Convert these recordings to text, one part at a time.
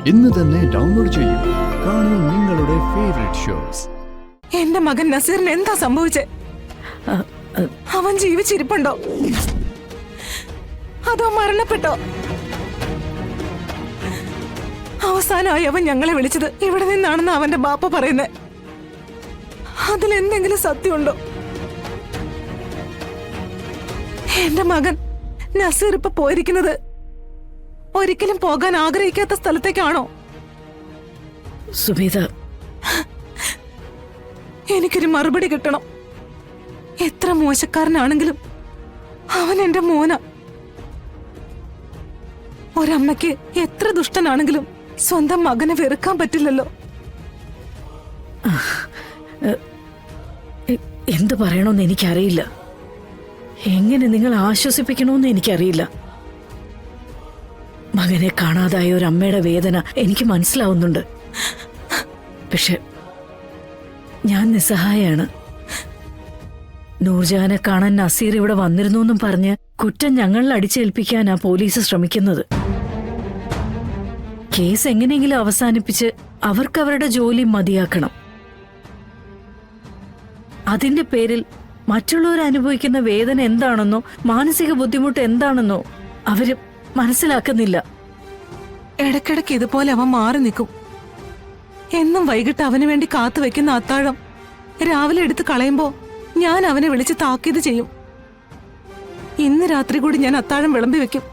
ഇന്ന് തന്നെ ഡൗൺലോഡ് ചെയ്യൂ. കാണൂ നിങ്ങളുടെ ഫേവറേറ്റ് ഷോസ്. എന്റെ മകൻ നസീറിന് എന്താ സംഭവിച്ചേ? അവൻ ജീവിച്ചിരിപ്പുണ്ടോ അതോ മരണപ്പെട്ടോ? അവസാനമായി അവൻ ഞങ്ങളെ വിളിച്ചത് ഇവിടെ നിന്നാണെന്ന് അവന്റെ ബാപ്പ പറയുന്നത്. അതിലെന്തെങ്കിലും സത്യമുണ്ടോ? എന്റെ മകൻ നസീർ ഇപ്പൊ പോയിരിക്കുന്നത് ഒരിക്കലും പോകാൻ ആഗ്രഹിക്കാത്ത സ്ഥലത്തേക്കാണോ? സുബേദ, എനിക്കൊരു മറുപടി കിട്ടണം. എത്ര മോശക്കാരനാണെങ്കിലും അവൻ എന്റെ മോന. ഒരമ്മയ്ക്ക് എത്ര ദുഷ്ടനാണെങ്കിലും സ്വന്തം മകനെ വെറുക്കാൻ പറ്റില്ലല്ലോ. എന്തു പറയണമെന്ന് എനിക്കറിയില്ല. എങ്ങനെ നിങ്ങൾ ആശ്വസിപ്പിക്കണമെന്ന് എനിക്കറിയില്ല. മകനെ കാണാതായ ഒരു അമ്മയുടെ വേദന എനിക്ക് മനസ്സിലാവുന്നുണ്ട്. പക്ഷെ ഞാൻ നിസ്സഹായാണ്. നൂർജഹാനെ കാണാൻ നസീർ ഇവിടെ വന്നിരുന്നു എന്നും പറഞ്ഞ് കുറ്റം ഞങ്ങളിൽ അടിച്ചേൽപ്പിക്കാനാ പോലീസ് ശ്രമിക്കുന്നത്. കേസ് എങ്ങനെയെങ്കിലും അവസാനിപ്പിച്ച് അവർക്കവരുടെ ജോലി മതിയാക്കണം. അതിന്റെ പേരിൽ മറ്റുള്ളവർ അനുഭവിക്കുന്ന വേദന എന്താണെന്നോ മാനസിക ബുദ്ധിമുട്ട് എന്താണെന്നോ അവര് മനസ്സിലാക്കുന്നില്ല. ഇടയ്ക്കിടയ്ക്ക് ഇതുപോലെ അവൻ മാറി നിൽക്കും. എന്നും വൈകിട്ട് അവന് വേണ്ടി കാത്തു വെക്കുന്ന അത്താഴം രാവിലെ എടുത്ത് കളയുമ്പോ ഞാൻ അവനെ വിളിച്ച് താക്കീത് ചെയ്യും. ഇന്ന് രാത്രി കൂടി ഞാൻ അത്താഴം വിളമ്പി വെക്കും.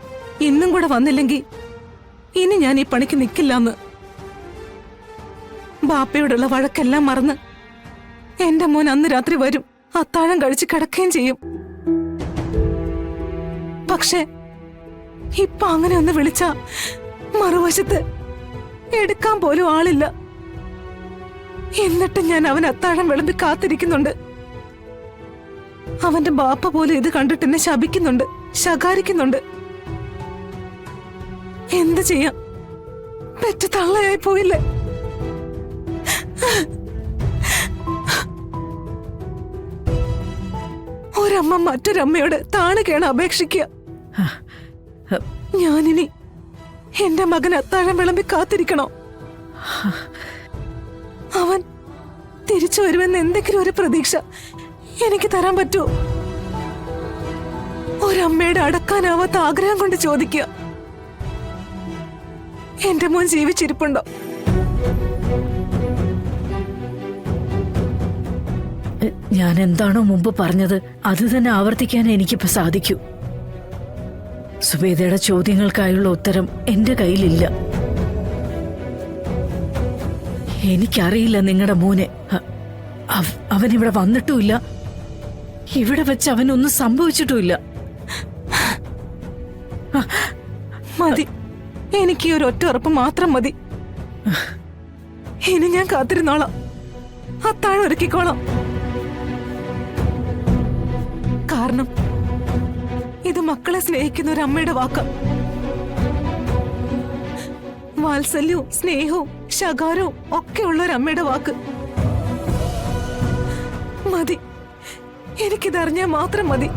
ഇന്നും കൂടെ വന്നില്ലെങ്കിൽ ഇനി ഞാൻ ഈ പണിക്ക് നിൽക്കില്ലെന്ന്. ബാപ്പയോടുള്ള വഴക്കെല്ലാം മറന്ന് എന്റെ മോൻ അന്ന് രാത്രി വരും, അത്താഴം കഴിച്ച് കിടക്കുകയും ചെയ്യും. പക്ഷെ ഇപ്പൊ അങ്ങനെ ഒന്ന് വിളിച്ച മറുവശത്ത് എടുക്കാൻ പോലും ആളില്ല. എന്നിട്ട് ഞാൻ അവൻ അത്താഴം വിളമ്പി കാത്തിരിക്കുന്നുണ്ട്. അവന്റെ ബാപ്പ പോലും ഇത് കണ്ടിട്ട് എന്നെ ശപിക്കുന്നുണ്ട്, ശകാരിക്കുന്നുണ്ട്. എന്ത് ചെയ്യാം? പെറ്റ തള്ളയായി പോയില്ലേ? ഒരമ്മ മറ്റൊരമ്മയോട് താണുകയാണ് അപേക്ഷിക്കുക. ഞാനിനി എന്റെ മകൻ അത്താഴം വിളമ്പി കാത്തിരിക്കണോ? അവൻ തിരിച്ചു വരുമെന്ന് എന്തെങ്കിലും ഒരു പ്രതീക്ഷ എനിക്ക് തരാൻ പറ്റുമോ? ഒരമ്മയുടെ അടക്കാനാവാത്ത ആഗ്രഹം കൊണ്ട് ചോദിക്കുക, എന്റെ മോൻ ജീവിച്ചിരിപ്പുണ്ടോ? ഞാൻ എന്താണോ മുമ്പ് പറഞ്ഞത് അത് തന്നെ ആവർത്തിക്കാൻ എനിക്കിപ്പോ സാധിക്കൂ. സുബേദയുടെ ചോദ്യങ്ങൾക്കായുള്ള ഉത്തരം എന്റെ കയ്യിലില്ല. എനിക്കറിയില്ല നിങ്ങളുടെ മോനെ. അവനിവിടെ വന്നിട്ടുമില്ല, ഇവിടെ വെച്ച് അവനൊന്നും സംഭവിച്ചിട്ടുമില്ല. മതി, എനിക്ക് ഈ ഒരു ഒറ്റ ഉറപ്പ് മാത്രം മതി. ഇനി ഞാൻ കാത്തിരുന്നോളാം, അത്താഴം ഒരുക്കിക്കോളാം. കാരണം ഇത് മക്കളെ സ്നേഹിക്കുന്ന ഒരു അമ്മയുടെ വാക്ക. വാത്സല്യവും സ്നേഹവും ശകാരവും ഒക്കെ ഉള്ള ഒരു അമ്മയുടെ വാക്ക്. മതി, എനിക്കിതറിഞ്ഞാൽ മാത്രം മതി.